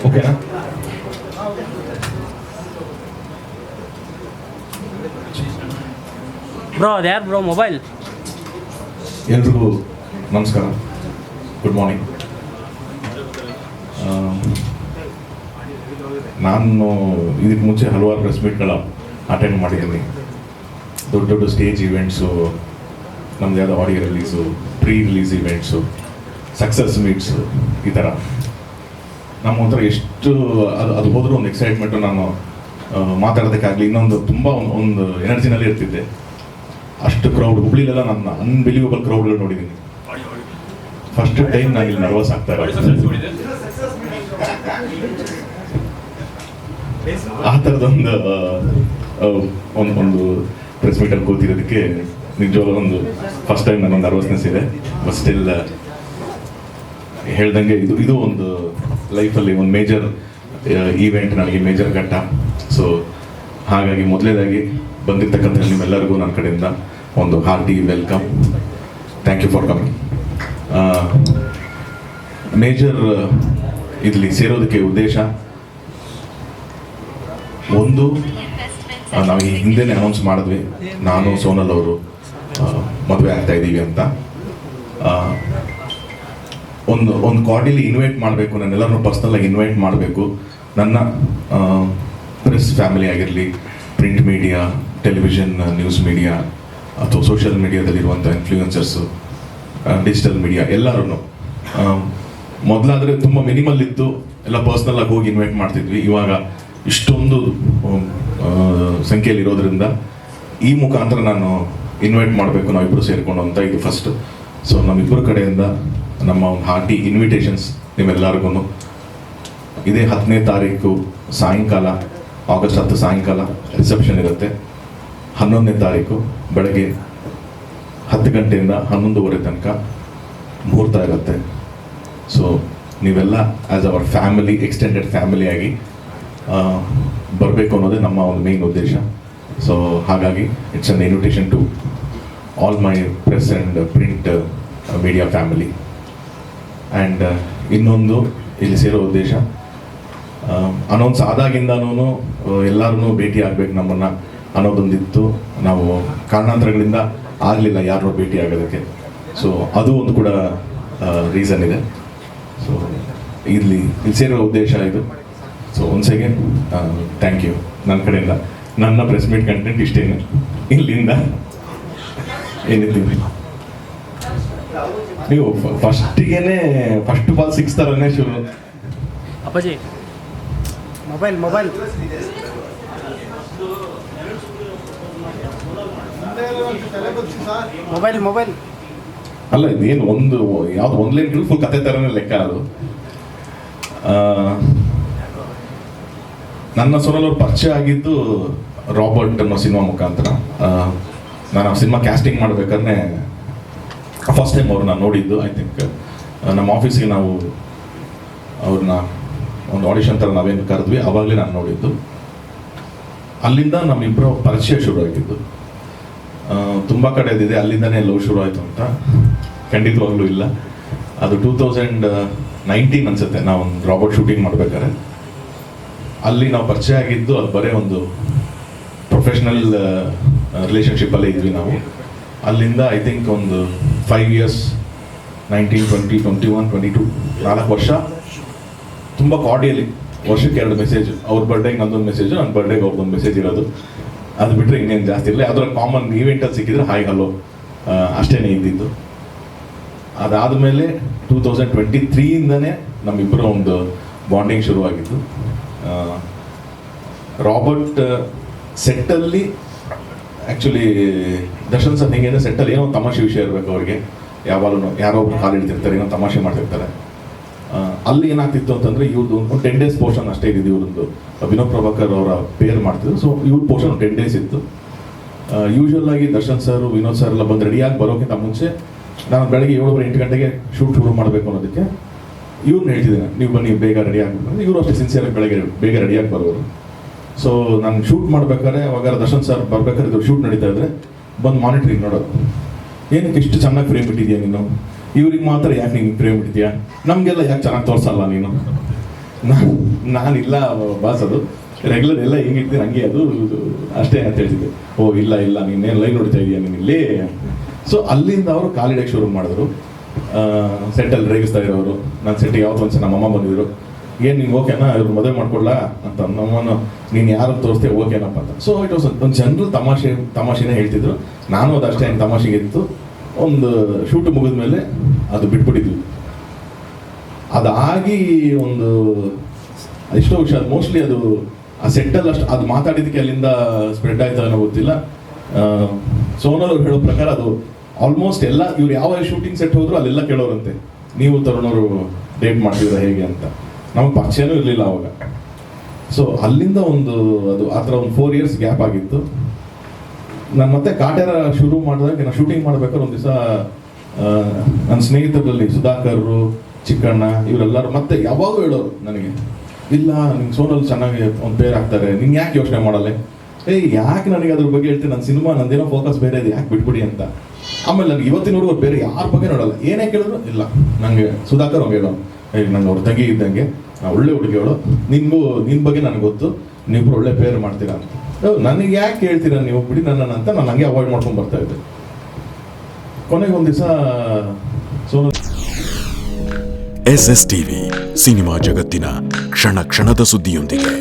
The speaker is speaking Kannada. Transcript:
ಓಕೆನಾ? ಬ್ರೋ ಅದು ಯಾರು ಬ್ರೋ ಮೊಬೈಲ್? ಎಲ್ರಿಗೂ ನಮಸ್ಕಾರ, ಗುಡ್ ಮಾರ್ನಿಂಗ್. ನಾನು ಇದಕ್ಕೆ ಮುಂಚೆ ಹಲವಾರು ಪ್ರೆಸ್ ಮೀಟ್ಗಳ ಅಟೆಂಡ್ ಮಾಡಿದ್ದೀನಿ. ದೊಡ್ಡ ದೊಡ್ಡ ಸ್ಟೇಜ್ ಇವೆಂಟ್ಸು, ನಮ್ದು ಯಾವುದೋ audio release, pre release events, success meets, ಈ ಥರ ನಮ್ಮ ಒಂಥರ ಎಷ್ಟು ಅದು ಹೋದರೂ ಒಂದು ಎಕ್ಸೈಟ್ಮೆಂಟು. ನಾನು ಮಾತಾಡೋದಕ್ಕಾಗಲಿ ಇನ್ನೊಂದು ತುಂಬ ಒಂದು ಎನರ್ಜಿನಲ್ಲಿ ಇರ್ತಿದ್ದೆ. ಅಷ್ಟು ಕ್ರೌಡ್, ಹುಬ್ಳಿಲೆಲ್ಲ ನನ್ನ ಅನ್ಬಿಲೀವಬಲ್ ಕ್ರೌಡ್ಗಳು ನೋಡಿದ್ದೀನಿ. ಫಸ್ಟ್ ಟೈಮ್ ನಾನು ಇಲ್ಲಿ ನರ್ವಸ್ ಆಗ್ತಾ ಇರೋದು. ಆ ಥರದೊಂದು ಒಂದು ಪ್ರೆಸ್ ಮೀಟಲ್ಲಿ ಕೂತಿರೋದಕ್ಕೆ ನಿಜವಾಗ್ಲೂ ಒಂದು ಫಸ್ಟ್ ಟೈಮ್ ನನಗೊಂದು ನರ್ವಸ್ನೆಸ್ ಇದೆ. ಬಟ್ ಸ್ಟಿಲ್ ಹೇಳ್ದಂಗೆ ಇದು ಒಂದು ಲೈಫಲ್ಲಿ ಒಂದು ಮೇಜರ್ ಈವೆಂಟ್, ನನಗೆ ಮೇಜರ್ ಘಟ್ಟ. ಸೊ ಹಾಗಾಗಿ ಮೊದಲನೇದಾಗಿ ಬಂದಿರ್ತಕ್ಕಂಥ ನಿಮ್ಮೆಲ್ಲರಿಗೂ ನನ್ನ ಕಡೆಯಿಂದ ಒಂದು hearty welcome. Thank you for coming. Major ಇಲ್ಲಿ ಸೇರೋದಕ್ಕೆ ಉದ್ದೇಶ ಒಂದು, ನಾವು ಈ ಹಿಂದೆನೇ ಅನೌನ್ಸ್ ಮಾಡಿದ್ವಿ, ನಾನು ಸೋನಲ್ ಅವರು ಮದುವೆ ಆಗ್ತಾ ಇದ್ದೀವಿ ಅಂತ. ಒಂದು ಕಾರ್ಡಿಲಿ ಇನ್ವೈಟ್ ಮಾಡಬೇಕು, ನನ್ನೆಲ್ಲರನ್ನೂ ಪರ್ಸ್ನಲಾಗಿ ಇನ್ವೈಟ್ ಮಾಡಬೇಕು. ನನ್ನ ಪ್ರೆಸ್ ಫ್ಯಾಮಿಲಿ ಆಗಿರಲಿ, print media, television, news media ಅಥವಾ ಸೋಷಿಯಲ್ ಮೀಡಿಯಾದಲ್ಲಿರುವಂಥ ಇನ್ಫ್ಲೂಯೆನ್ಸರ್ಸು, ಡಿಜಿಟಲ್ ಮೀಡಿಯಾ ಎಲ್ಲರೂ. ಮೊದಲಾದರೆ ತುಂಬ ಮಿನಿಮಲ್ ಇತ್ತು, ಎಲ್ಲ ಪರ್ಸ್ನಲಾಗಿ ಹೋಗಿ ಇನ್ವೈಟ್ ಮಾಡ್ತಿದ್ವಿ. ಇವಾಗ ಇಷ್ಟೊಂದು ಸಂಖ್ಯೆಯಲ್ಲಿ ಇರೋದ್ರಿಂದ ಈ ಮುಖಾಂತರ ನಾನು ಇನ್ವೈಟ್ ಮಾಡಬೇಕು, ನಾವಿಬ್ಬರು ಸೇರಿಕೊಂಡು ಅಂತ. ಇದು ಫಸ್ಟ್. ಸೊ ನಮ್ಮಿಬ್ಬರ ಕಡೆಯಿಂದ ನಮ್ಮ ಒಂದು ಹಾರ್ಟಿ ಇನ್ವಿಟೇಷನ್ಸ್ ನಿಮ್ಮೆಲ್ಲರಿಗೂ. ಇದೇ 10ನೇ ತಾರೀಕು ಸಾಯಂಕಾಲ, ಆಗಸ್ಟ್ 10 ಸಾಯಂಕಾಲ ರಿಸೆಪ್ಷನ್ ಇರುತ್ತೆ. 11ನೇ ತಾರೀಕು ಬೆಳಗ್ಗೆ 10 ಗಂಟೆಯಿಂದ 11:30 ತನಕ ಮುಹೂರ್ತ ಇರುತ್ತೆ. ಸೊ ನೀವೆಲ್ಲ ಆ್ಯಸ್ ಅವರ್ ಫ್ಯಾಮಿಲಿ, ಎಕ್ಸ್ಟೆಂಡೆಡ್ ಫ್ಯಾಮಿಲಿಯಾಗಿ ಬರಬೇಕು ಅನ್ನೋದೇ ನಮ್ಮ ಒಂದು ಮೇನ್ ಉದ್ದೇಶ. ಸೊ ಹಾಗಾಗಿ it's an invitation to all my press and print media family. And ಇನ್ನೊಂದು ಇಲ್ಲಿ ಸೇರೋ ಉದ್ದೇಶ, ಅನೌನ್ಸ್ ಆದಾಗಿಂದನೂ ಎಲ್ಲರೂ ಭೇಟಿ ಆಗಬೇಕು ನಮ್ಮನ್ನು ಅನ್ನೋದೊಂದಿತ್ತು. ನಾವು ಕಾರಣಾಂತರಗಳಿಂದ ಆಗಲಿಲ್ಲ ಯಾರನ್ನೂ ಭೇಟಿ ಆಗೋದಕ್ಕೆ. ಸೊ ಅದು ಒಂದು ಕೂಡ ರೀಸನ್ ಇದೆ. ಸೊ ಇಲ್ಲಿ ಸೇರೋ ಉದ್ದೇಶ ಇದು. So once again thank you ನನ್ನ ಕಡೆಯಿಂದ. ನನ್ನ ಪ್ರೆಸ್ ಮೀಟ್ ಕಂಟೆಂಟ್ ಇಷ್ಟೇನೆ. ಇಲ್ಲಿಂದ ಏನಿದ್ದೀವಿ ನೀವು ಫಸ್ಟಿಗೆ ಫಸ್ಟ್ ಬಾಲ್ 6 ಥರನೇ ಶುರು. ಅಪ್ಪಾಜಿ ಮೊಬೈಲ್ ಮೊಬೈಲ್ ಮೊಬೈಲ್ ಮೊಬೈಲ್ ಅಲ್ಲ, ಇದೇನು ಒಂದು ಯಾವ್ದು ಒಂದು ಲೈನ್ ಫುಲ್ ಕತೆ ಥರನೇ ಲೆಕ್ಕ ಅದು. ನನ್ನ ಸೋನಲ್ ಅವ್ರು ಪರಿಚಯ ಆಗಿದ್ದು ರಾಬರ್ಟ್ ಅನ್ನೋ ಸಿನಿಮಾ ಮುಖಾಂತರ. ನಾನು ಆ ಸಿನಿಮಾ ಕ್ಯಾಸ್ಟಿಂಗ್ ಮಾಡ್ಬೇಕಾದ್ರೆ ಫಸ್ಟ್ ಟೈಮ್ ಅವ್ರನ್ನ ನೋಡಿದ್ದು. ಐ ಥಿಂಕ್ ನಮ್ಮ ಆಫೀಸಿಗೆ ನಾವು ಅವ್ರನ್ನ ಒಂದು ಆಡಿಷನ್ ಥರ ನಾವೇನು ಕರೆದ್ವಿ, ಆವಾಗಲೇ ನಾನು ನೋಡಿದ್ದು. ಅಲ್ಲಿಂದ ನಮ್ಮಿಬ್ಬರ ಪರಿಚಯ ಶುರು ಆಗಿದ್ದು. ತುಂಬ ಕಡೆ ಇದ್ದಿದೆ, ಅಲ್ಲಿಂದನೇ ಲವ್ ಶುರು ಆಯಿತು ಅಂತ ಖಂಡಿತವಾಗ್ಲೂ ಇಲ್ಲ. ಅದು 2019 ಅನಿಸುತ್ತೆ, ನಾವು ಒಂದು ರಾಬರ್ಟ್ ಶೂಟಿಂಗ್ ಮಾಡ್ಬೇಕಾದ್ರೆ ಅಲ್ಲಿ ನಾವು ಪರಿಚಯ ಆಗಿದ್ದು. ಅದು ಬರೀ ಒಂದು ಪ್ರೊಫೆಷ್ನಲ್ ರಿಲೇಷನ್ಶಿಪ್ಪಲ್ಲೇ ಇದ್ವಿ ನಾವು. ಅಲ್ಲಿಂದ ಐ ಥಿಂಕ್ ಒಂದು 5 years, 19, 20, 21, 22, 4 ವರ್ಷ ತುಂಬ ಕಾರ್ಡಿಯಲಿ, ವರ್ಷಕ್ಕೆ 2 ಮೆಸೇಜ್. ಅವ್ರ ಬರ್ಡೇಗೆ ನಂದೊಂದು ಮೆಸೇಜು, ನನ್ನ ಬರ್ಡೇಗೆ ಅವ್ರದ್ದೊಂದು ಮೆಸೇಜ್ ಇರೋದು. ಅದು ಬಿಟ್ಟರೆ ಇನ್ನೇನು ಜಾಸ್ತಿ ಇರಲಿ. ಅದರ ಕಾಮನ್ ಈವೆಂಟಲ್ಲಿ ಸಿಕ್ಕಿದ್ರೆ ಹಾಯ್ ಹಲೋ ಅಷ್ಟೇ ಇದ್ದಿದ್ದು. ಅದಾದಮೇಲೆ 2023ಇಂದನೇ ನಮ್ಮಿಬ್ಬರ ಒಂದು ಬಾಂಡಿಂಗ್ ಶುರುವಾಗಿದ್ದು. ರಾಬರ್ಟ್ ಸೆಟ್ಟಲ್ಲಿ ಆ್ಯಕ್ಚುಲಿ ದರ್ಶನ್ ಸರ್ ಹೇಗೆ ಅಂದರೆ, ಸೆಟ್ಟಲ್ಲಿ ಏನೋ ತಮಾಷೆ ವಿಷಯ ಇರಬೇಕು ಅವ್ರಿಗೆ. ಯಾವಾಗಲೂ ಯಾರೋ ಒಬ್ರು ಕಾಲು ಹಿಡ್ತಿರ್ತಾರೆ, ಏನೋ ತಮಾಷೆ ಮಾಡ್ತಿರ್ತಾರೆ. ಅಲ್ಲಿ ಏನಾಗ್ತಿತ್ತು ಅಂತಂದರೆ, ಇವ್ರದ್ದು ಒಂದು 10 days ಪೋರ್ಷನ್ ಅಷ್ಟೇ ಇದ್ದಿದ್ದು. ಇವ್ರದ್ದು ವಿನೋದ್ ಪ್ರಭಾಕರ್ ಅವರ ಪೇರ್ ಮಾಡ್ತಿದ್ರು. ಸೊ ಇವ್ರ ಪೋರ್ಷನ್ 10 days ಇತ್ತು. ಯೂಶ್ವಲ್ ಆಗಿ ದರ್ಶನ್ ಸರ್, ವಿನೋದ್ ಸರ್ ಎಲ್ಲ ಬಂದು ರೆಡಿಯಾಗಿ ಬರೋಕ್ಕಿಂತ ಮುಂಚೆ ನಾನು ಬೆಳಗ್ಗೆ 7-8 ಗಂಟೆಗೆ ಶೂಟ್ ಶುರು ಮಾಡಬೇಕು ಅನ್ನೋದಕ್ಕೆ ಇವ್ರನ್ನ ಹೇಳ್ತಿದ್ದೇನೆ, ನೀವು ಬನ್ನಿ ಬೇಗ ರೆಡಿ ಆಗಬೇಕು. ಇವರು ಅಷ್ಟೇ ಸಿನ್ಸಿಯರಾಗಿ ಬೆಳಗ್ಗೆ ಬೇಗ ರೆಡಿಯಾಗಿ ಬರೋರು. ಸೊ ನಾನು ಶೂಟ್ ಮಾಡ್ಬೇಕಾದ್ರೆ, ಅವಾಗ ದರ್ಶನ್ ಸರ್ ಬರ್ಬೇಕಾದ್ರೆ ಇದು ಶೂಟ್ ನಡೀತಾ ಇದ್ರೆ ಬಂದು ಮಾನಿಟ್ರಿಂಗ್ ನೋಡೋದು, ಏನಕ್ಕೆ ಇಷ್ಟು ಚೆನ್ನಾಗಿ ಫ್ರೇಮ್ ಇಟ್ಟಿದ್ಯಾ ನೀನು, ಇವ್ರಿಗೆ ಮಾತ್ರ ಯಾಕೆ ನೀನು ಫ್ರೇಮ್ ಇಟ್ಟಿದ್ಯಾ, ನಮಗೆಲ್ಲ ಯಾಕೆ ಚೆನ್ನಾಗಿ ತೋರಿಸಲ್ಲ ನೀನು, ನಾನಿಲ್ಲ ಬಾಸ್, ಅದು ರೆಗ್ಯುಲರ್ ಎಲ್ಲ ಹೆಂಗಿರ್ತೀನಿ ಹಂಗೆ ಅದು ಅಷ್ಟೇ ಅಂತ ಹೇಳ್ತಿದ್ದೆ. ಓ ಇಲ್ಲ ನೀನೇನು ಲೈನ್ ನೋಡ್ತಾ ಇದೀಯ ನೀನು ಇಲ್ಲಿ. ಸೊ ಅಲ್ಲಿಂದ ಅವರು ಕಾಲಿಡಕ್ಕೆ ಶುರು ಮಾಡಿದ್ರು. ಸೆಟ್ಟಲ್ಲಿ ರೇಗಿಸ್ತಾ ಇರೋರು. ನಾನು ಸೆಟ್ಟಿಗೆ ಯಾವತ್ತೂ ಒಂದ್ಸಲ ನಮ್ಮಮ್ಮ ಬಂದಿದ್ರು, ಏನು ನಿಂಗೆ ಓಕೆನಾ ಇವ್ರು ಮದುವೆ ಮಾಡ್ಕೊಳ್ಳ ಅಂತ. ನಮ್ಮನ್ನು ನೀನು ಯಾರು ತೋರಿಸ್ತೇ ಓಕೆನಪ್ಪ ಅಂತ. ಸೊ ಇಟ್ ವಾಸ್ ಒಂದು ಜನರು ತಮಾಷೆನೇ ಹೇಳ್ತಿದ್ರು. ನಾನು ಅದು ಅಷ್ಟೇ ತಮಾಷೆಗೆ ಇತ್ತು. ಒಂದು ಶೂಟ್ ಮುಗಿದ ಮೇಲೆ ಅದು ಬಿಟ್ಬಿಟ್ಟಿದ್ವಿ. ಅದಾಗಿ ಒಂದು ಎಷ್ಟೋ ವಿಷಯ ಮೋಸ್ಟ್ಲಿ ಅದು ಆ ಸೆಟ್ಟಲ್ಲಿ ಅಷ್ಟು ಅದು ಮಾತಾಡಿದ್ದಕ್ಕೆ ಅಲ್ಲಿಂದ ಸ್ಪ್ರೆಡ್ ಆಯ್ತಾ ಅನ್ನೋ ಗೊತ್ತಿಲ್ಲ. ಸೋನಲ್ ಅವ್ರು ಹೇಳೋ ಪ್ರಕಾರ ಅದು ಆಲ್ಮೋಸ್ಟ್ ಎಲ್ಲ ಇವ್ರು ಯಾವ ಶೂಟಿಂಗ್ ಸೆಟ್ ಹೋದ್ರು ಅಲ್ಲೆಲ್ಲ ಕೇಳೋರಂತೆ, ನೀವು ತರುಣವರು ಡೇಟ್ ಮಾಡ್ತಿದ್ರ ಹೇಗೆ ಅಂತ. ನಮಗೆ ಪರಿಚಯನೂ ಇರಲಿಲ್ಲ ಅವಾಗ. ಸೊ ಅಲ್ಲಿಂದ ಒಂದು ಅದು ಆ ಥರ ಒಂದು 4 years ಗ್ಯಾಪ್ ಆಗಿತ್ತು. ನಾನು ಮತ್ತೆ ಕಾಟೇರ ಶುರು ಮಾಡಿದಾಗ ನಾನು ಶೂಟಿಂಗ್ ಮಾಡ್ಬೇಕಾದ್ರೆ ಒಂದು ದಿವಸ ನನ್ನ ಸ್ನೇಹಿತರಲ್ಲಿ ಸುಧಾಕರ್ರು, ಚಿಕ್ಕಣ್ಣ ಇವರೆಲ್ಲರೂ ಮತ್ತೆ ಯಾವಾಗೂ ಹೇಳೋರು ನನಗೆ, ಇಲ್ಲ ನಿಂಗೆ ಸೋನಲ್ ಚೆನ್ನಾಗಿ ಒಂದು ಪೇರ್ ಆಗ್ತಾರೆ, ನಿಂಗೆ ಯಾಕೆ ಯೋಚನೆ ಮಾಡಲ್ಲ. ಯಾಕೆ ನನಗೆ ಅದ್ರ ಬಗ್ಗೆ ಹೇಳ್ತೀನಿ, ನನ್ನ ಸಿನಿಮಾ ನಂದೇನೋ ಫೋಕಸ್ ಬೇರೆ ಇದೆ, ಯಾಕೆ ಬಿಟ್ಬಿಡಿ ಅಂತ. ಆಮೇಲೆ ನನಗೆ ಇವತ್ತಿನವರೆಗೂ ಬೇರೆ ಯಾರ ಬಗ್ಗೆ ನೋಡಲ್ಲ. ಏನೇ ಕೇಳಿದ್ರು ಇಲ್ಲ ನನಗೆ ಸುಧಾಕರ್ ಅವ್ರು ಹೇಳೋ, ನಂಗೆ ಅವ್ರ ತಂಗಿ ಇದ್ದಂಗೆ, ಒಳ್ಳೆ ಹುಡುಗಿಯವಳು, ನಿನ್ನ ಬಗ್ಗೆ ನನಗೆ ಗೊತ್ತು, ನೀವಿಬ್ರು ಒಳ್ಳೆ ಪೇರ್ ಮಾಡ್ತೀರಾ ಅಂತ. ನನಗೆ ಯಾಕೆ ಹೇಳ್ತೀರಾ ನೀವು, ಬಿಡಿ ನನ್ನನ್ನು ಅಂತ ನಾನು ಹಂಗೆ ಅವಾಯ್ಡ್ ಮಾಡ್ಕೊಂಡು ಬರ್ತಾ ಇದ್ದೆ. ಕೊನೆಗೆ ಒಂದು ದಿವಸ ಸೋನಲ್ SS ಟಿವಿ ಸಿನಿಮಾ ಜಗತ್ತಿನ ಕ್ಷಣ ಕ್ಷಣದ ಸುದ್ದಿಯೊಂದಿಗೆ